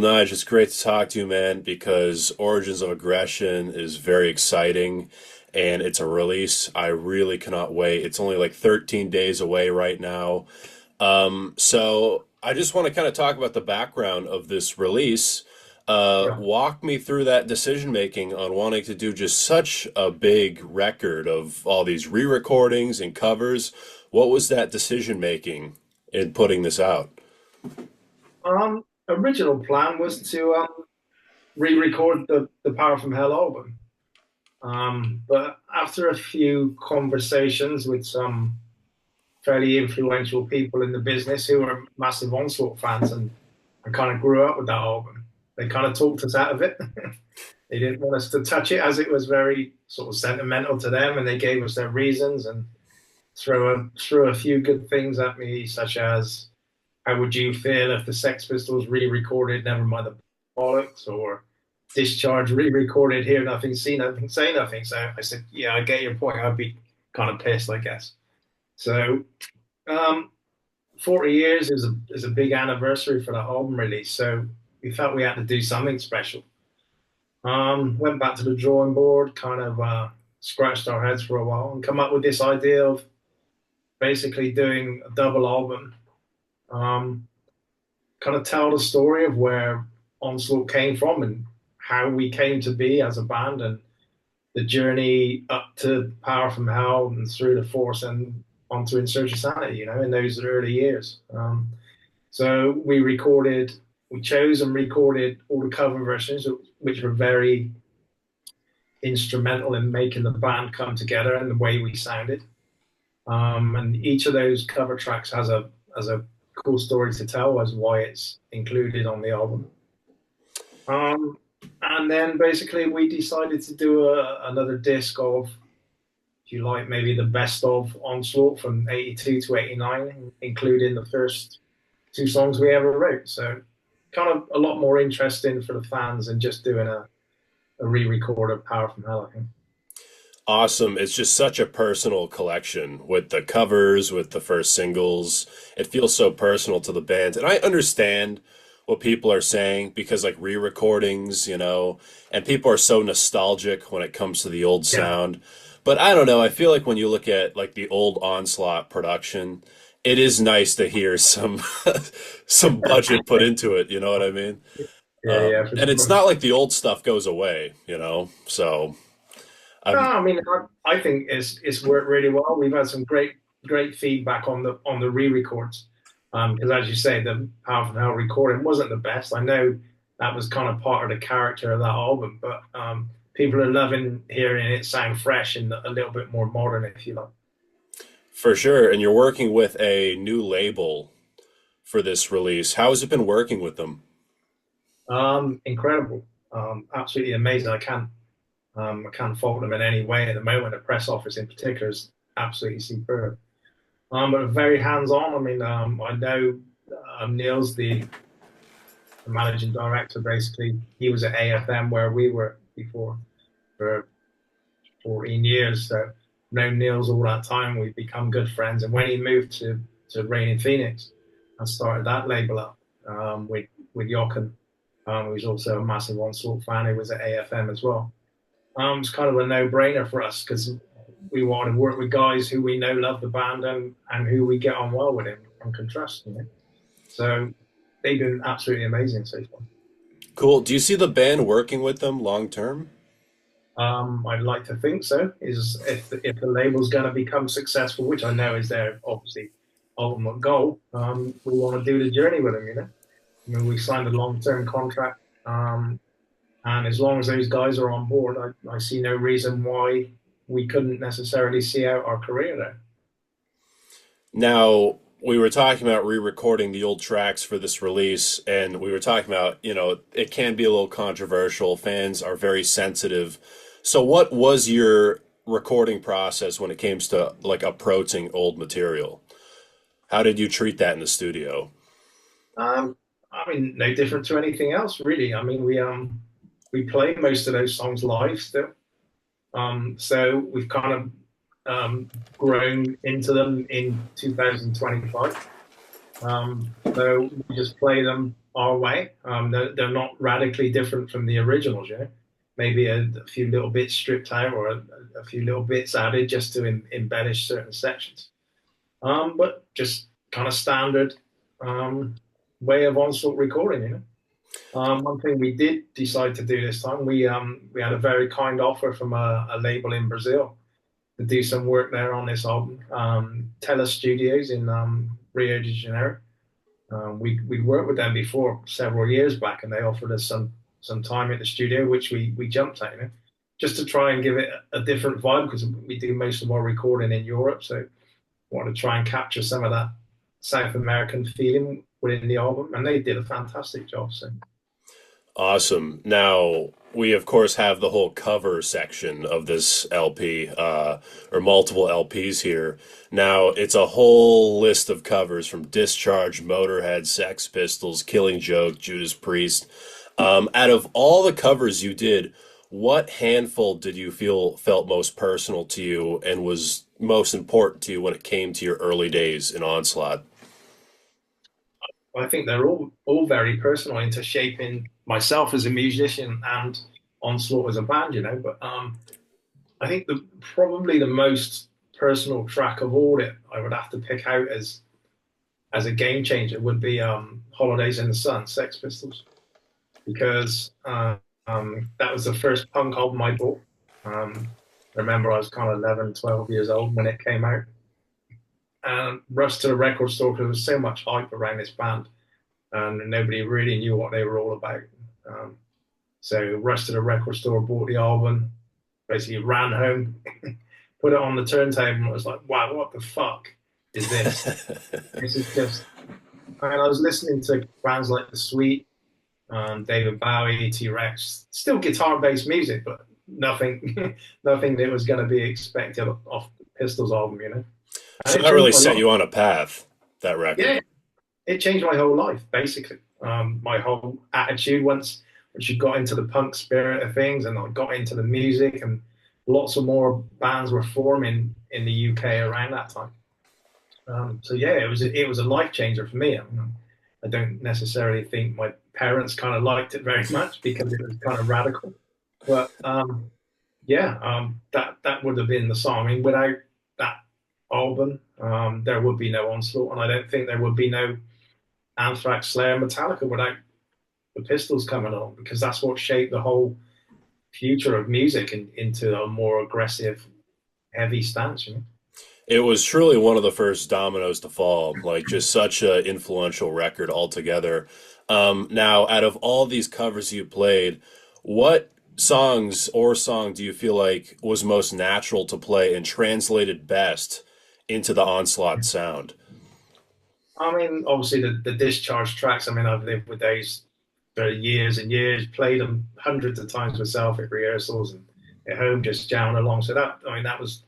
Nige, it's great to talk to you, man, because Origins of Aggression is very exciting and it's a release. I really cannot wait. It's only like 13 days away right now. So I just want to kind of talk about the background of this release. Yeah. Walk me through that decision making on wanting to do just such a big record of all these re-recordings and covers. What was that decision making in putting this out? Original plan was to re-record the Power from Hell album. But after a few conversations with some fairly influential people in the business who were massive Onslaught fans and kind of grew up with that album, they kind of talked us out of it. They didn't want us to touch it as it was very sort of sentimental to them, and they gave us their reasons and threw a few good things at me, such as how would you feel if the Sex Pistols re-recorded Nevermind the Bollocks or Discharge re-recorded Hear Nothing, See Nothing, Say Nothing? So I said, yeah, I get your point. I'd be kind of pissed, I guess. So um, 40 years is a big anniversary for that album release. So we felt we had to do something special. Went back to the drawing board, kind of scratched our heads for a while, and come up with this idea of basically doing a double album. Um, Kind of tell the story of where Onslaught came from and how we came to be as a band and the journey up to Power from Hell and through the Force and onto In Search of Sanity, in those early years. So we chose and recorded all the cover versions, which were very instrumental in making the band come together and the way we sounded. And each of those cover tracks has a cool story to tell as why it's included on the album. Um, and then basically we decided to do another disc of, if you like, maybe the best of Onslaught from 82 to 89, including the first two songs we ever wrote. So kind of a lot more interesting for the fans than just doing a re-record of Power from Hell, I think. Awesome. It's just such a personal collection with the covers, with the first singles. It feels so personal to the band. And I understand what people are saying because, like, re-recordings, and people are so nostalgic when it comes to the old Yeah. sound. But I don't know. I feel like when you look at, like, the old Onslaught production, it is nice to hear some some budget put into it. You know what I mean? Yeah, yeah, for And it's sure. not like the old stuff goes away. So No, I'm I mean, I think it's worked really well. We've had some great feedback on the re-records. Because as you say, the Power from Hell recording wasn't the best. I know that was kind of part of the character of that album, but people are loving hearing it sound fresh and a little bit more modern, if you like. For sure. And you're working with a new label for this release. How has it been working with them? Incredible, absolutely amazing. I can't fault them in any way at the moment. The press office in particular is absolutely superb. But very hands-on. I mean, I know Neil's the managing director. Basically, he was at AFM where we were before for 14 years. So known Niels all that time. We've become good friends. And when he moved to Rain in Phoenix and started that label up with Jochen, who's also a massive Onslaught fan, who was at AFM as well. It's kind of a no-brainer for us because we want to work with guys who we know love the band and who we get on well with and can trust. So they've been absolutely amazing so far. Cool. Do you see the band working with them long term? I'd like to think so. Is if the label's going to become successful, which I know is their obviously ultimate goal, we want to do the journey with them. I mean, we signed a long-term contract, and as long as those guys are on board, I see no reason why we couldn't necessarily see out our career there. Now, we were talking about re-recording the old tracks for this release, and we were talking about, it can be a little controversial. Fans are very sensitive. So what was your recording process when it came to like approaching old material? How did you treat that in the studio? Um, I mean, no different to anything else, really. I mean, we play most of those songs live still. So we've kind of grown into them in 2025. So we just play them our way. They're not radically different from the originals, you know. Maybe a few little bits stripped out or a few little bits added just to embellish certain sections. But just kind of standard um, way of Onslaught recording, you know. One thing we did decide to do this time, we had a very kind offer from a label in Brazil to do some work there on this album. Tele Studios in Rio de Janeiro. We worked with them before several years back, and they offered us some time at the studio, which we jumped at, you know, just to try and give it a different vibe because we do most of our recording in Europe, so wanted to try and capture some of that South American feeling within the album, and they did a fantastic job. So Awesome. Now, we of course have the whole cover section of this LP, or multiple LPs here. Now, it's a whole list of covers from Discharge, Motorhead, Sex Pistols, Killing Joke, Judas Priest. Out of all the covers you did, what handful did you feel felt most personal to you and was most important to you when it came to your early days in Onslaught? I think they're all very personal into shaping myself as a musician and Onslaught as a band, you know. But I think the probably the most personal track of all it I would have to pick out as a game changer would be Holidays in the Sun, Sex Pistols, because that was the first punk album I bought. I remember I was kind of 11, 12 years old when it came out, and rushed to the record store because there was so much hype around this band, and nobody really knew what they were all about. Um, so rushed to the record store, bought the album, basically ran home, put it on the turntable, and it was like, wow, what the fuck is this? This is just. And I was listening to bands like The Sweet, David Bowie, T Rex, still guitar-based music, but nothing, nothing that was going to be expected off the Pistols album, you know. And So it that changed really my set life. you on a path, that record. Yeah, it changed my whole life, basically. My whole attitude once you got into the punk spirit of things, and I got into the music, and lots of more bands were forming in the UK around that time. So yeah, it was a life changer for me. I don't necessarily think my parents kind of liked it very much because it was kind of radical, but yeah, that would have been the song. I mean, without that album, there would be no Onslaught, and I don't think there would be no Anthrax, Slayer, Metallica without the Pistols coming along, because that's what shaped the whole future of music into a more aggressive, heavy stance. You know? It was truly one of the first dominoes to fall, like just such an influential record altogether. Now, out of all these covers you played, what songs or song do you feel like was most natural to play and translated best into the Onslaught sound? I mean, obviously the discharge tracks. I mean, I've lived with those for years and years, played them hundreds of times myself at rehearsals and at home, just jamming along. So that, I mean, that was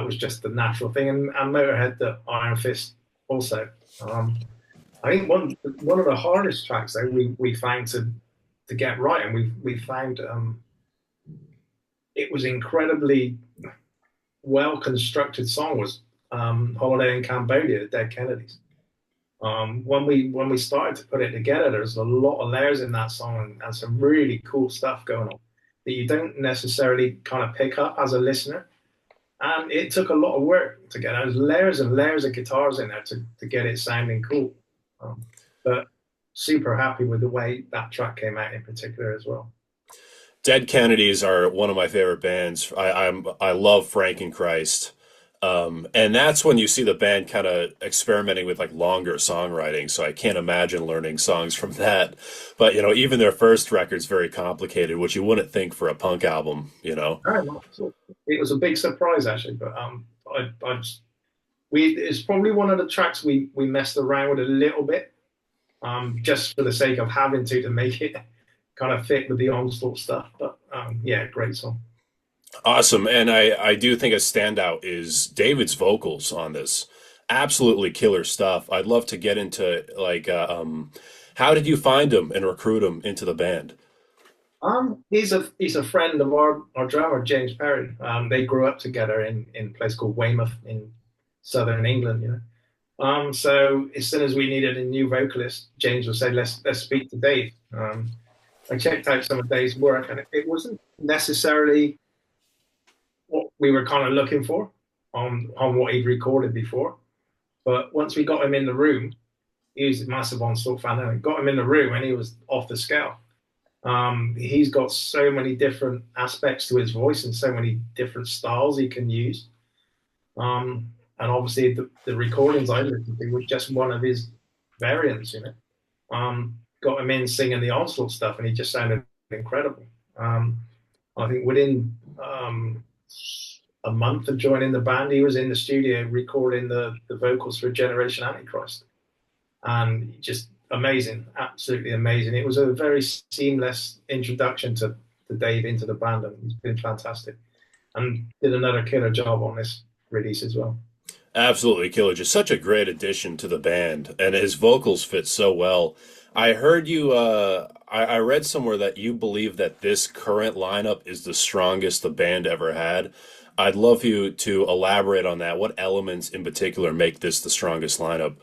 just the natural thing. And Motorhead, the Iron Fist, also. Um, I think one of the hardest tracks though we found to get right, and we found it was incredibly well constructed song was Holiday in Cambodia, the Dead Kennedys. When we started to put it together, there's a lot of layers in that song, and some really cool stuff going on that you don't necessarily kind of pick up as a listener. And it took a lot of work to get those layers and layers of guitars in there to get it sounding cool. Um, but super happy with the way that track came out in particular as well. Dead Kennedys are one of my favorite bands. I love Frankenchrist. And that's when you see the band kind of experimenting with like longer songwriting. So I can't imagine learning songs from that. But even their first record's very complicated, which you wouldn't think for a punk album, you know. Very much. So it was a big surprise actually, but I just, it's probably one of the tracks we messed around with a little bit, just for the sake of having to make it kind of fit with the Onslaught stuff. But yeah, great song. Awesome. And I do think a standout is David's vocals on this. Absolutely killer stuff. I'd love to get into like how did you find him and recruit him into the band? He's a friend of our drummer James Perry. They grew up together in a place called Weymouth in southern England, you know. So as soon as we needed a new vocalist, James would say, let's speak to Dave. I checked out some of Dave's work, and it wasn't necessarily what we were kind of looking for on what he'd recorded before. But once we got him in the room, he was a massive Onslaught fan, and we got him in the room, and he was off the scale. He's got so many different aspects to his voice and so many different styles he can use. And obviously, the recordings I listened to were just one of his variants, you know. Got him in singing the Onslaught stuff, and he just sounded incredible. I think within a month of joining the band, he was in the studio recording the vocals for Generation Antichrist, and just amazing, absolutely amazing. It was a very seamless introduction to Dave into the band, and he's been fantastic, and did another killer job on this release as well. Absolutely killer. Just such a great addition to the band, and his vocals fit so well. I heard you. I read somewhere that you believe that this current lineup is the strongest the band ever had. I'd love you to elaborate on that. What elements in particular make this the strongest lineup?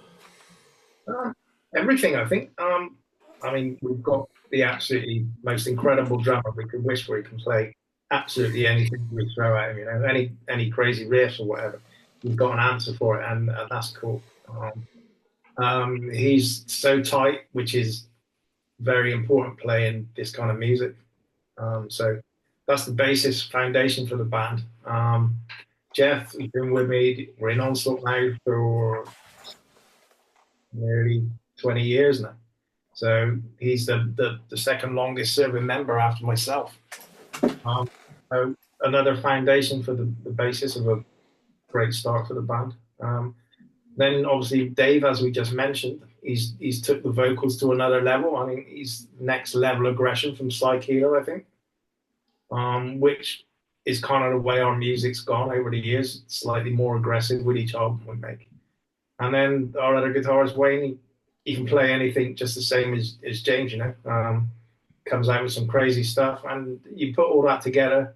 Uh, Everything, I think. I mean, we've got the absolutely most incredible drummer we could wish for. He can play absolutely anything we throw at him. You know, any crazy riff or whatever. We've got an answer for it, and that's cool. He's so tight, which is very important playing this kind of music. So that's the basis foundation for the band. Jeff, he's been with me. We're in Onslaught now for nearly 20 years now. So he's the second longest serving member after myself. Um, so another foundation for the basis of a great start for the band. Then obviously Dave, as we just mentioned, he's took the vocals to another level. I mean, he's next level aggression from Psych Healer, I think, which is kind of the way our music's gone over the years, slightly more aggressive with each album we make. And then our other guitarist, Wayne, he can play anything just the same as James, you know. Comes out with some crazy stuff, and you put all that together,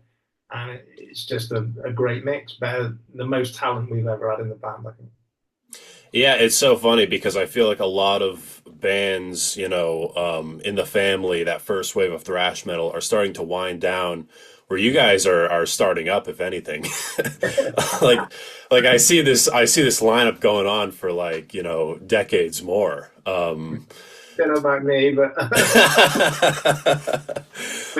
and it's just a great mix. Better, the most talent we've ever had in the band, I think. Yeah, it's so funny because I feel like a lot of bands, in the family, that first wave of thrash metal, are starting to wind down, where you guys are starting up, if anything. Like, like I see this lineup going on for like, decades more. Don't know about me, but but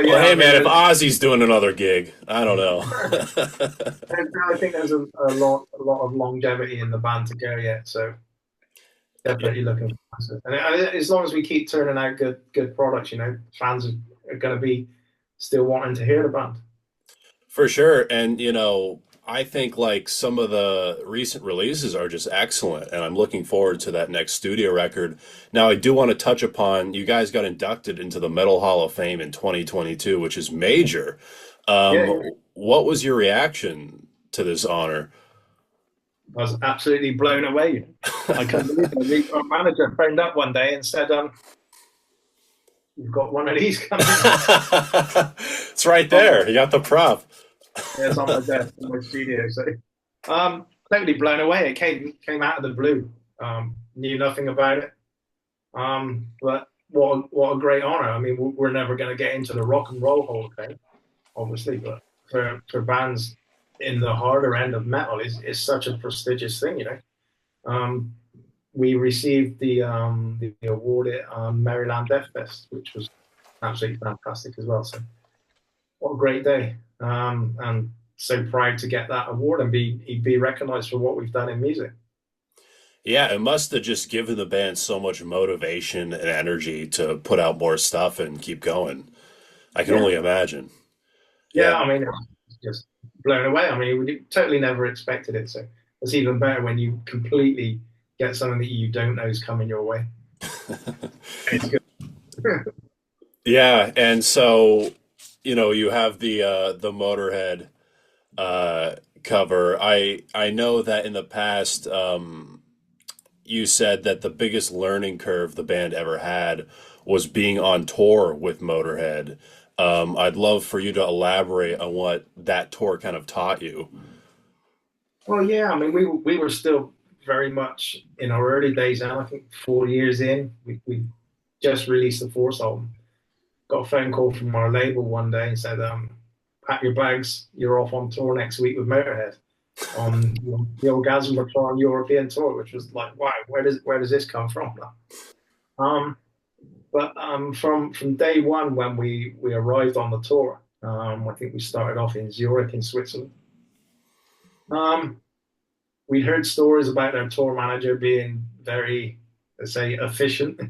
Well, yeah, I hey mean, man, if Ozzy's doing another gig, I don't know. I think there's a lot of longevity in the band to go yet. So Yeah, definitely looking for massive. And as long as we keep turning out good products, you know, fans are going to be still wanting to hear the band. for sure. And, I think like some of the recent releases are just excellent, and I'm looking forward to that next studio record. Now, I do want to touch upon you guys got inducted into the Metal Hall of Fame in 2022, which is major. Yeah, Um, yeah. what was your reaction to this honor? I was absolutely blown away. I couldn't believe it. Our manager phoned up one day and said, "You've got one of these coming." It's right there. You got the prop. Yeah, it's on my desk in my studio. So, totally blown away. It came out of the blue. Knew nothing about it. But what a great honor. I mean, we're never going to get into the Rock and Roll Hall of Fame, obviously, but for bands in the harder end of metal is such a prestigious thing, you know. Um, we received the award at Maryland Death Fest, which was absolutely fantastic as well. So what a great day. And so proud to get that award and be recognized for what we've done in music. Yeah, it must have just given the band so much motivation and energy to put out more stuff and keep going. I can Yeah, only imagine. yeah. Yeah. I mean, it's just blown away. I mean, we totally never expected it. So it's even better when you completely get something that you don't know is coming your way. It's good. Yeah, and so, you have the Motorhead cover. I know that in the past, you said that the biggest learning curve the band ever had was being on tour with Motorhead. I'd love for you to elaborate on what that tour kind of taught you. Well, yeah. I mean, we were still very much in our early days, and I think 4 years in, we just released the fourth album. Got a phone call from our label one day and said, "Pack your bags, you're off on tour next week with Motorhead on the Orgasm Return European tour," which was like, wow, where does this come from? Um, but from day one when we arrived on the tour, I think we started off in Zurich in Switzerland. Um, we heard stories about their tour manager being very, let's say, efficient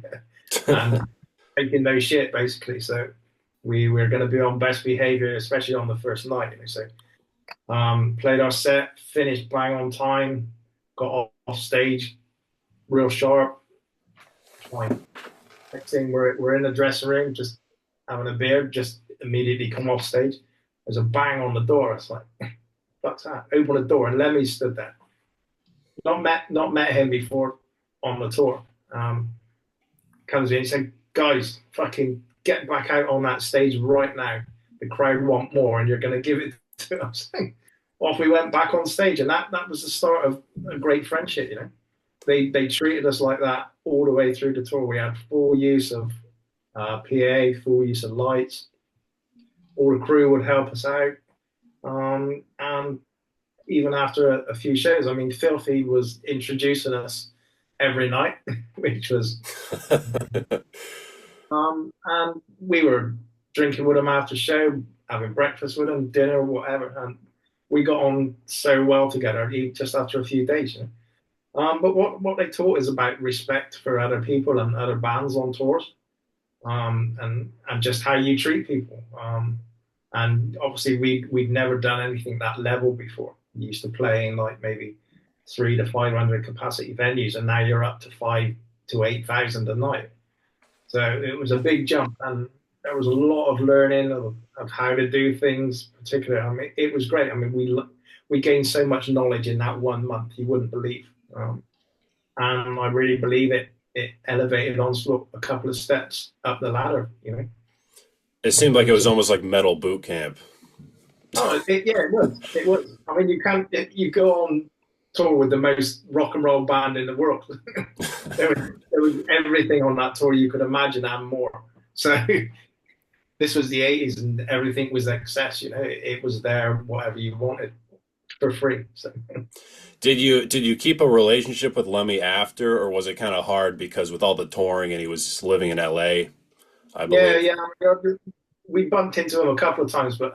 and taking no shit basically. So we were going to be on best behavior, especially on the first night. So played our set, finished bang on time, got off stage real sharp. Fine. Next thing we're in the dressing room, just having a beer, just immediately come off stage. There's a bang on the door. It's like, fuck's that? Open the door, and Lemmy stood there. Not met him before on the tour. Comes in and said, "Guys, fucking get back out on that stage right now. The crowd want more, and you're going to give it to us." Off we went back on stage, and that was the start of a great friendship. They treated us like that all the way through the tour. We had full use of PA, full use of lights. All the crew would help us out, and even after a few shows, I mean, Filthy was introducing us every night, which was, and we were drinking with him after show, having breakfast with him, dinner, whatever, and we got on so well together just after a few days. But what they taught is about respect for other people and other bands on tours, and just how you treat people. And obviously we'd never done anything that level before. We used to play in like maybe 300 to 500 capacity venues, and now you're up to 5 to 8,000 a night. So it was a big jump, and there was a lot of learning of how to do things. Particularly, I mean, it was great. I mean, we gained so much knowledge in that 1 month you wouldn't believe, and I really believe it elevated Onslaught a couple of steps up the ladder. It seemed like it was almost like metal boot camp. Oh, yeah, it was. It was. I mean, you go on tour with the most rock and roll band in the world. there was everything on that tour you could imagine and more. So this was the 80s, and everything was excess. It was there, whatever you wanted, for free. So. Did you keep a relationship with Lemmy after, or was it kind of hard because with all the touring and he was living in LA, I Yeah, believe? yeah. We bumped into him a couple of times, but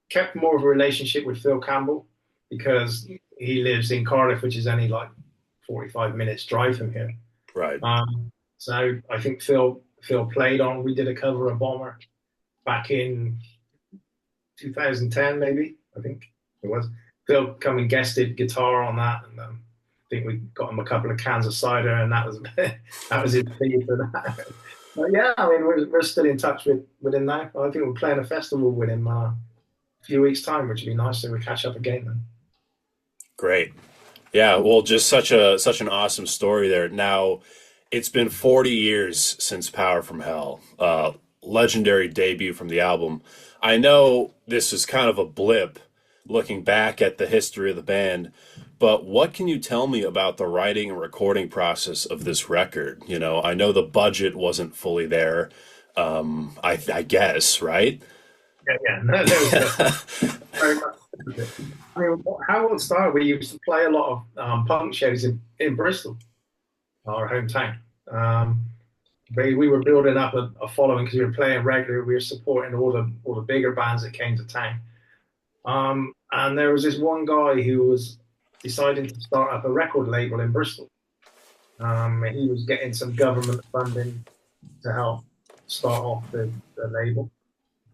kept more of a relationship with Phil Campbell because he lives in Cardiff, which is only like 45 minutes drive from here. Right. So I think Phil played on. We did a cover of Bomber back in 2010, maybe. I think it was. Phil come and guested guitar on that, and I think we got him a couple of cans of cider, and that was that was his fee for that. But yeah, I mean, we're still in touch with him now. I think we're playing a festival with him a few weeks' time, which would be nice. So we catch up again then. Great. Yeah, well, just such an awesome story there. Now, it's been 40 years since Power from Hell, legendary debut from the album. I know this is kind of a blip looking back at the history of the band, but what can you tell me about the writing and recording process of this record? I know the budget wasn't fully there, I guess, right? Yeah, yeah. No, very much. I mean, how it started, we used to play a lot of punk shows in Bristol, our hometown. We were building up a following because we were playing regularly. We were supporting all the bigger bands that came to town. And there was this one guy who was deciding to start up a record label in Bristol. He was getting some government funding to help start off the label.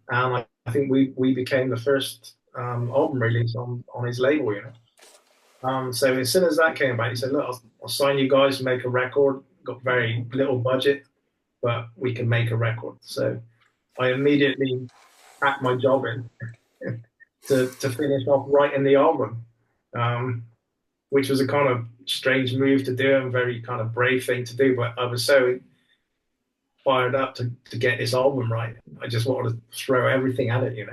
And I think we became the first album release on his label. So as soon as that came back, he said, "Look, I'll sign you guys to make a record. Got very little budget, but we can make a record." So I immediately packed my job in to finish off writing the album, which was a kind of strange move to do and very kind of brave thing to do. But I was so fired up to get this album right. I just wanted to throw everything at it,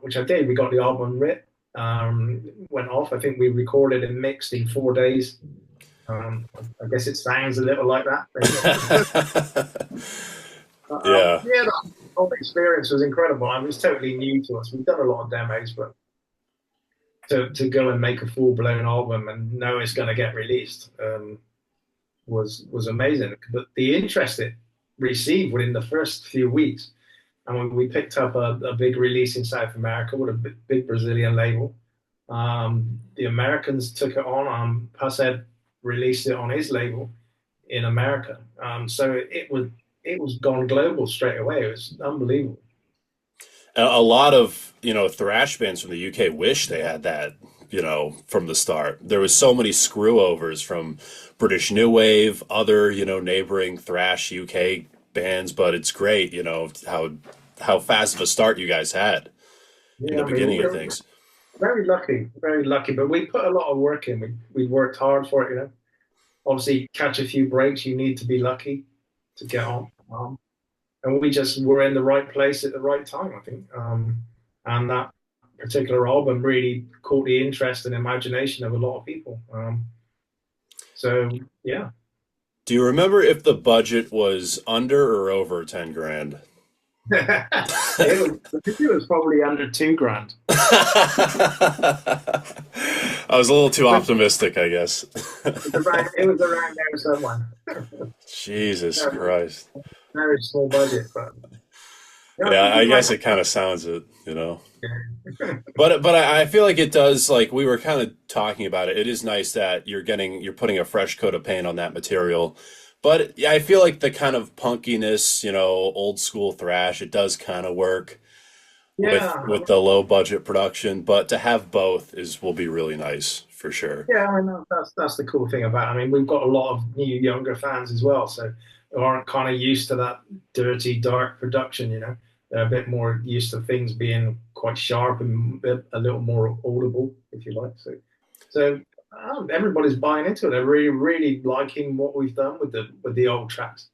which I did. We got the album went off. I think we recorded and mixed in 4 days. I guess it sounds a little like that. Yeah. Yeah, the whole experience was incredible. I mean, it was totally new to us. We've done a lot of demos, but to go and make a full blown album and know it's going to get released was amazing. But the interest it received within the first few weeks, and when we picked up a big release in South America with a big Brazilian label, the Americans took it on. Pushead released it on his label in America, so it was gone global straight away. It was unbelievable. A lot of, thrash bands from the UK wish they had that, from the start. There was so many screw overs from British New Wave, other, neighboring thrash UK bands, but it's great, how fast of a start you guys had in Yeah, the I mean, beginning of we're things. very lucky, very lucky. But we put a lot of work in. We worked hard for it. Obviously, catch a few breaks. You need to be lucky to get on. And we just were in the right place at the right time, I think. And that particular album really caught the interest and imagination of a lot of people. So yeah, Do you remember if the budget was under or over 10 grand? it was probably under 2 grand. I was a little too optimistic, I guess. It was around there somewhere. Jesus Very, Christ. very small budget, but yeah, Yeah, we I did like guess it kind of sounds it. it. But I feel like it does, like we were kind of talking about it. It is nice that you're putting a fresh coat of paint on that material. But yeah, I feel like the kind of punkiness, old school thrash, it does kind of work with Yeah, with the low budget production, but to have both is will be really nice for sure. yeah, I know that's the cool thing about it. I mean, we've got a lot of new younger fans as well, so who aren't kind of used to that dirty, dark production. They're a bit more used to things being quite sharp and a little more audible, if you like. So everybody's buying into it. They're really, really liking what we've done with the old tracks.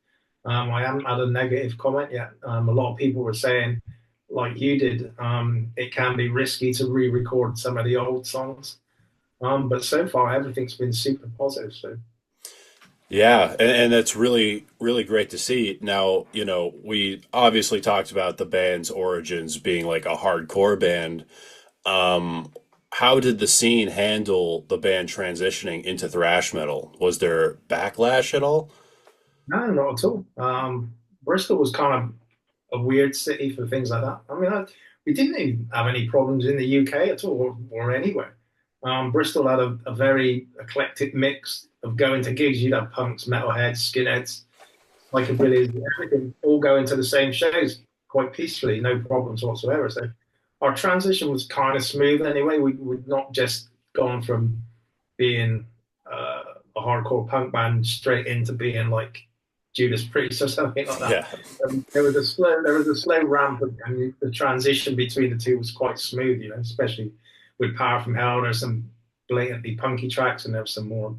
I haven't had a negative comment yet. A lot of people were saying, like you did, it can be risky to re-record some of the old songs. But so far, everything's been super positive. So Yeah, and that's really, really great to see. Now, we obviously talked about the band's origins being like a hardcore band. Um, how did the scene handle the band transitioning into thrash metal? Was there backlash at all? no, not at all. Bristol was kind of a weird city for things like that. I mean, we didn't even have any problems in the UK at all, or anywhere. Bristol had a very eclectic mix of going to gigs. You'd have punks, metalheads, skinheads, psychobillies, everything, all going to the same shows quite peacefully, no problems whatsoever. So our transition was kind of smooth anyway. We'd not just gone from being a hardcore punk band straight into being like Judas Priest or something like that. Yeah. There was a slow ramp, and the transition between the two was quite smooth. Especially with Power from Hell. There's some blatantly punky tracks, and there's some more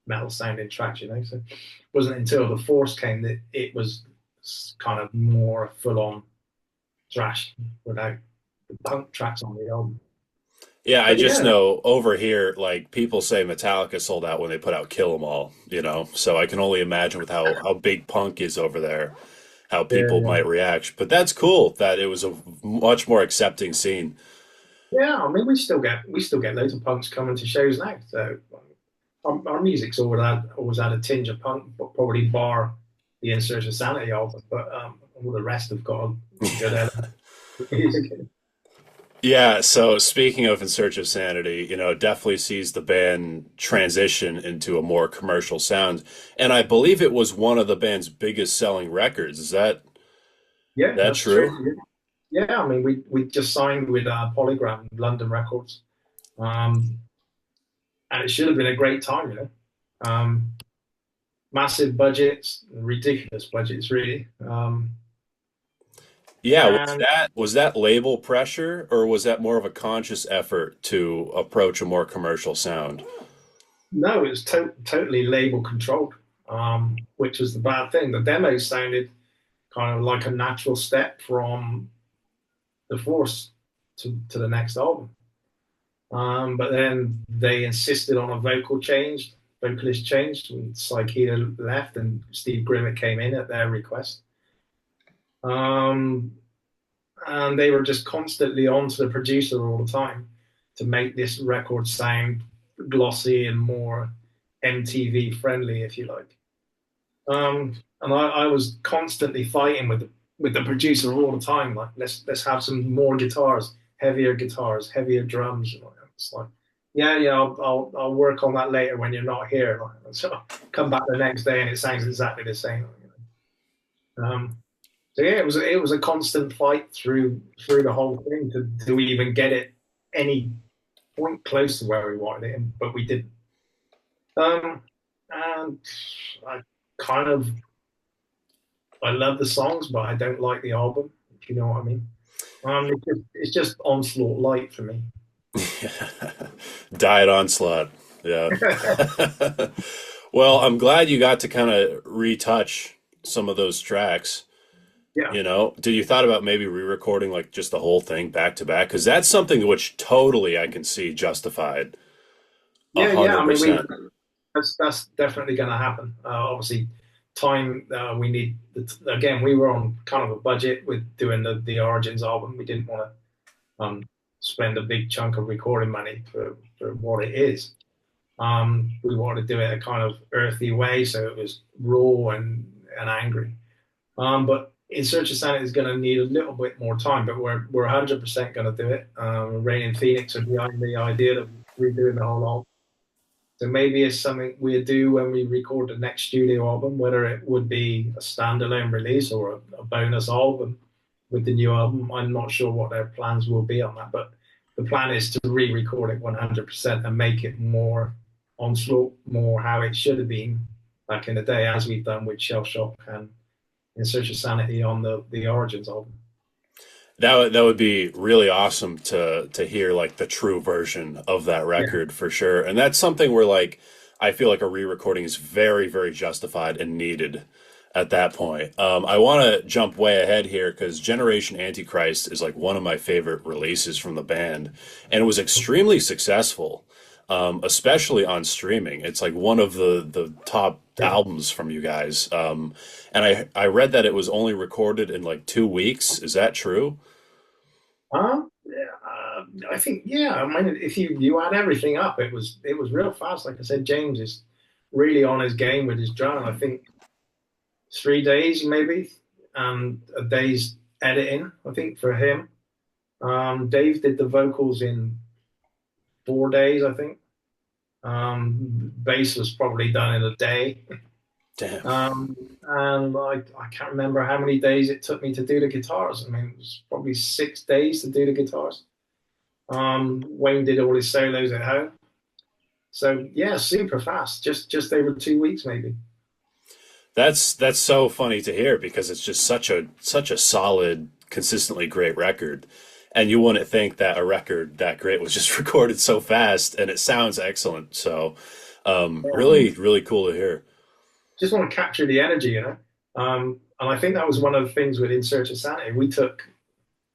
metal sounding tracks. So it wasn't until the Force came that it was kind of more full on thrash without the punk tracks on the album. Yeah, I But just yeah, know over here, like people say Metallica sold out when they put out Kill 'Em All. So I can only imagine with how big punk is over there, how people yeah, might react. But that's cool that it was a much more accepting scene. yeah. I mean, we still get loads of punks coming to shows now. So our music's always had a tinge of punk, but probably bar the In Search of Sanity album. But all the rest have got a good element of music. Yeah, so speaking of In Search of Sanity, it definitely sees the band transition into a more commercial sound. And I believe it was one of the band's biggest selling records. Is Yeah, that that's true? true. Yeah, I mean, we just signed with Polygram, London Records, um, and it should have been a great time. Massive budgets, ridiculous budgets, really. Yeah, And was that label pressure or was that more of a conscious effort to approach a more commercial sound? no, it was totally label controlled, which was the bad thing. The demos sounded kind of like a natural step from the Force to the next album. But then they insisted on a vocalist change when Saikida left and Steve Grimmett came in at their request. Um, and they were just constantly on to the producer all the time to make this record sound glossy and more MTV friendly, if you like. And I was constantly fighting with the producer all the time, like let's have some more guitars, heavier drums. It's like, yeah, I'll work on that later when you're not here. Like, so come back the next day and it sounds exactly the same. Um, so yeah, it was a constant fight through the whole thing to even get it any point close to where we wanted it, but we didn't. Um, and I kind of I love the songs, but I don't like the album. If you know what I mean. It's just Onslaught light for me. Diet Onslaught. Yeah. Well, I'm glad you got to kind of retouch some of those tracks. Yeah, Did you thought about maybe re-recording like just the whole thing back to back? Because that's something which totally I can see justified a yeah. hundred I mean, we percent. that's definitely going to happen. Obviously, time we need. Again, we were on kind of a budget with doing the Origins album. We didn't want to spend a big chunk of recording money for what it is. We wanted to do it a kind of earthy way, so it was raw and angry. But In Search of Sanity is going to need a little bit more time, but we're 100% going to do it. Rain and Phoenix are behind the idea of redoing the whole album. So maybe it's something we do when we record the next studio album, whether it would be a standalone release or a bonus album with the new album. I'm not sure what their plans will be on that, but the plan is to re-record it 100% and make it more Onslaught, more how it should have been back in the day, as we've done with Shell Shock and In Search of Sanity on the Origins album. That would be really awesome to hear like the true version of that Yeah. record for sure. And that's something where like I feel like a re-recording is very, very justified and needed at that point. I want to jump way ahead here because Generation Antichrist is like one of my favorite releases from the band, and it was extremely successful, especially on streaming. It's like one of the top Yeah. albums from you guys. And I read that it was only recorded in like 2 weeks. Is that true? Yeah, I think yeah. I mean, if you add everything up, it was real fast. Like I said, James is really on his game with his drum. I think 3 days maybe, and a day's editing. I think for him, Dave did the vocals in 4 days. I think bass was probably done in a day. Damn. And I can't remember how many days it took me to do the guitars. I mean, it was probably 6 days to do the guitars. Wayne did all his solos at home. So yeah, super fast. Just over 2 weeks maybe. That's so funny to hear because it's just such a solid, consistently great record. And you wouldn't think that a record that great was just recorded so fast, and it sounds excellent. So, really, really cool to hear. Just want to capture the energy, And I think that was one of the things with In Search of Sanity. We took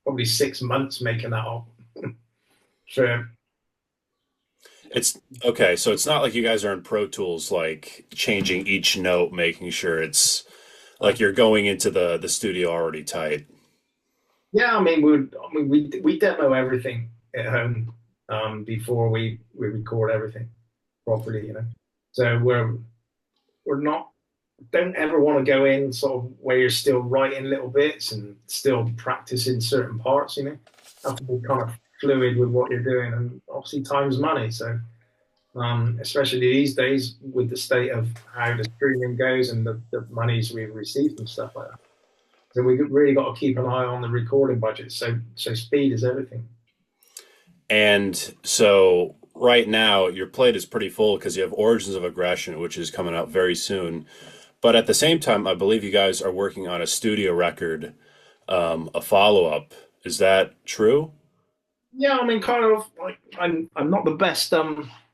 probably 6 months making that album. So It's okay, so it's not like you guys are in Pro Tools, like changing each note, making sure it's like you're going into the studio already tight. yeah, I mean, we demo everything at home before we record everything properly, So we're not don't ever want to go in sort of where you're still writing little bits and still practicing certain parts, Have to be kind of fluid with what you're doing, and obviously time's money. So especially these days with the state of how the streaming goes and the monies we've received and stuff like that. So we really got to keep an eye on the recording budget. So speed is everything. And so right now your plate is pretty full because you have Origins of Aggression, which is coming out very soon. But at the same time, I believe you guys are working on a studio record, a follow-up. Is that true? Yeah, I mean, kind of like I'm not the best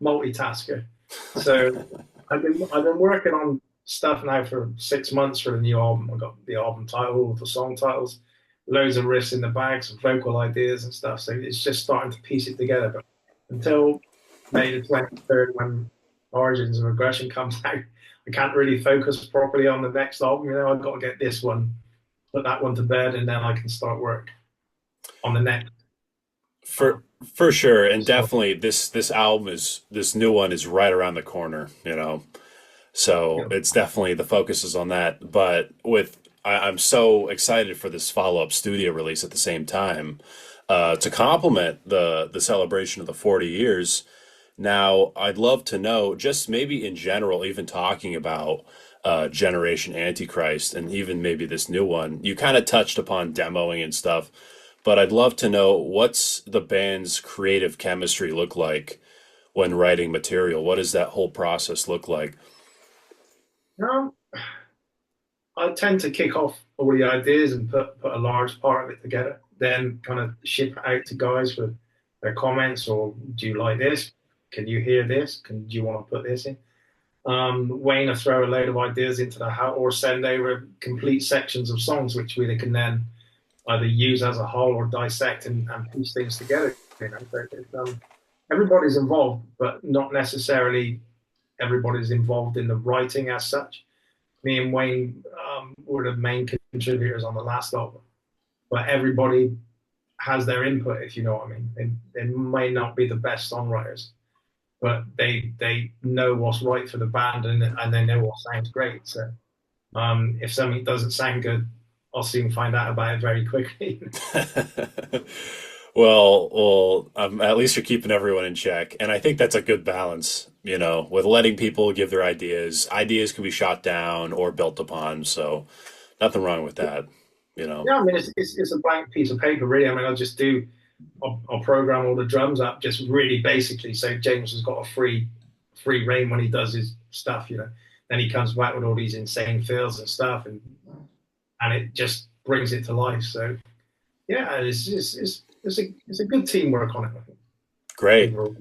multitasker, so I've been working on stuff now for 6 months for the new album. I got the album title, the song titles, loads of riffs in the bag, some vocal ideas and stuff. So it's just starting to piece it together. until May the 23rd when Origins of Aggression comes out. I can't really focus properly on the next album. I've got to get this one, put that one to bed, and then I can start work on the next. For for sure, and So, definitely this new one is right around the corner, you know. So you it's definitely the focus is on that. But I'm so excited for this follow-up studio release at the same time, to complement the celebration of the 40 years. Now, I'd love to know, just maybe in general, even talking about Generation Antichrist and even maybe this new one. You kind of touched upon demoing and stuff, but I'd love to know what's the band's creative chemistry look like when writing material? What does that whole process look like? know, I tend to kick off all the ideas and put a large part of it together, then kind of ship it out to guys for their comments or do you like this? Can you hear this? Do you want to put this in? Wayne will throw a load of ideas into the hat or send over complete sections of songs which we can then either use as a whole or dissect and piece things together. Everybody's involved, but not necessarily everybody's involved in the writing as such. Me and Wayne were the main contributors on the last album, but everybody has their input, if you know what I mean. They may not be the best songwriters, but they know what's right for the band and they know what sounds great. So if something doesn't sound good, I'll soon find out about it very quickly. At least you're keeping everyone in check, and I think that's a good balance. You know, with letting people give their ideas. Ideas can be shot down or built upon, so nothing wrong with that. You know. Yeah, I mean it's a blank piece of paper, really. I mean I'll program all the drums up just really basically. So James has got a free reign when he does his stuff, Then he comes back with all these insane fills and stuff, and it just brings it to life. So yeah, it's a good teamwork on it. I think Great. overall.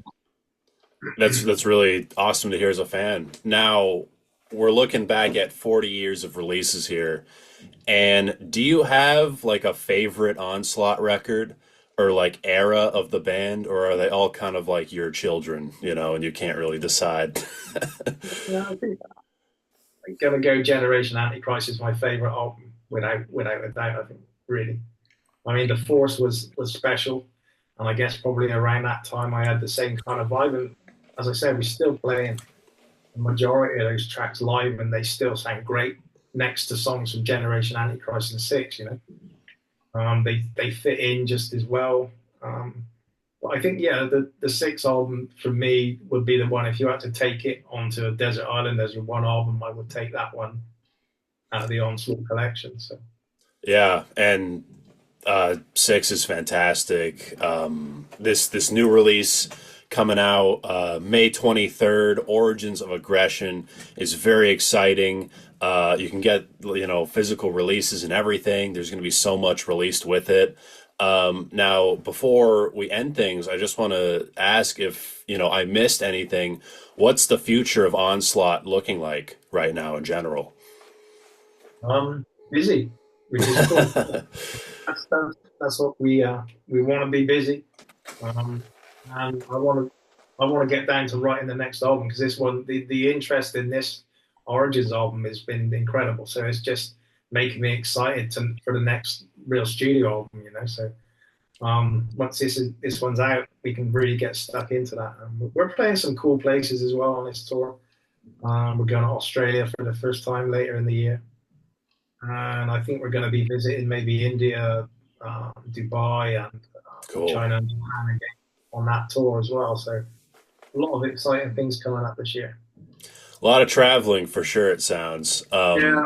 That's really awesome to hear as a fan. Now we're looking back at 40 years of releases here, and do you have like a favorite Onslaught record or like era of the band, or are they all kind of like your children, and you can't really decide? Yeah, I think I'm gonna go Generation Antichrist is my favorite album without a doubt. I think really. I mean, the Force was special, and I guess probably around that time I had the same kind of vibe. And as I said, we're still playing the majority of those tracks live, and they still sound great next to songs from Generation Antichrist and Six. They fit in just as well. But I think yeah, the Six album for me would be the one. If you had to take it onto a desert island as your one album, I would take that one out of the Onslaught collection. So. Yeah, and Six is fantastic. This new release coming out May 23rd, Origins of Aggression, is very exciting. You can get physical releases and everything. There's going to be so much released with it. Now, before we end things, I just want to ask if I missed anything. What's the future of Onslaught looking like right now in general? Busy, which is cool. That's what we want to be busy. And I want to get down to writing the next album because this one, the interest in this Origins album has been incredible. So it's just making me excited for the next real studio album. So once this one's out, we can really get stuck into that. We're playing some cool places as well on this tour. We're going to Australia for the first time later in the year, and I think we're going to be visiting maybe India, Dubai, and Cool. China and Japan again on that tour as well. So a lot of exciting things coming up this year. A lot of traveling for sure, it sounds. Yeah.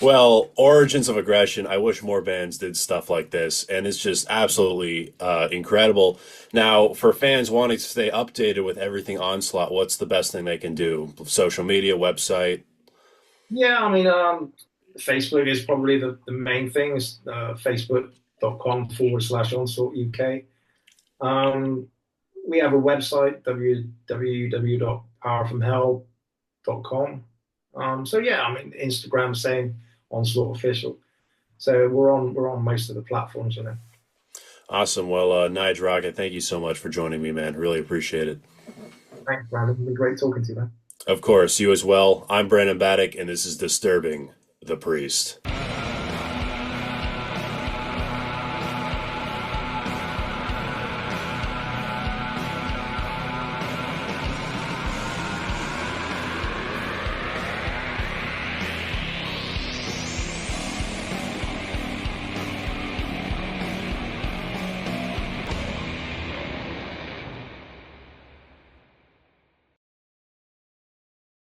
Well, Origins of Aggression, I wish more bands did stuff like this, and it's just absolutely incredible. Now, for fans wanting to stay updated with everything Onslaught, what's the best thing they can do? Social media, website? Yeah, I mean, Facebook is probably the main thing, is facebook.com/onslaught UK. Um, we have a website, www.powerfromhell.com. So yeah, I mean, Instagram, same, Onslaught Official. So we're on most of the platforms. Awesome. Well, Nige Rockett, thank you so much for joining me, man. Really appreciate it. Thanks, Brandon. It's been great talking to you, man. Of course, you as well. I'm Brandon Battick, and this is Disturbing the Priest.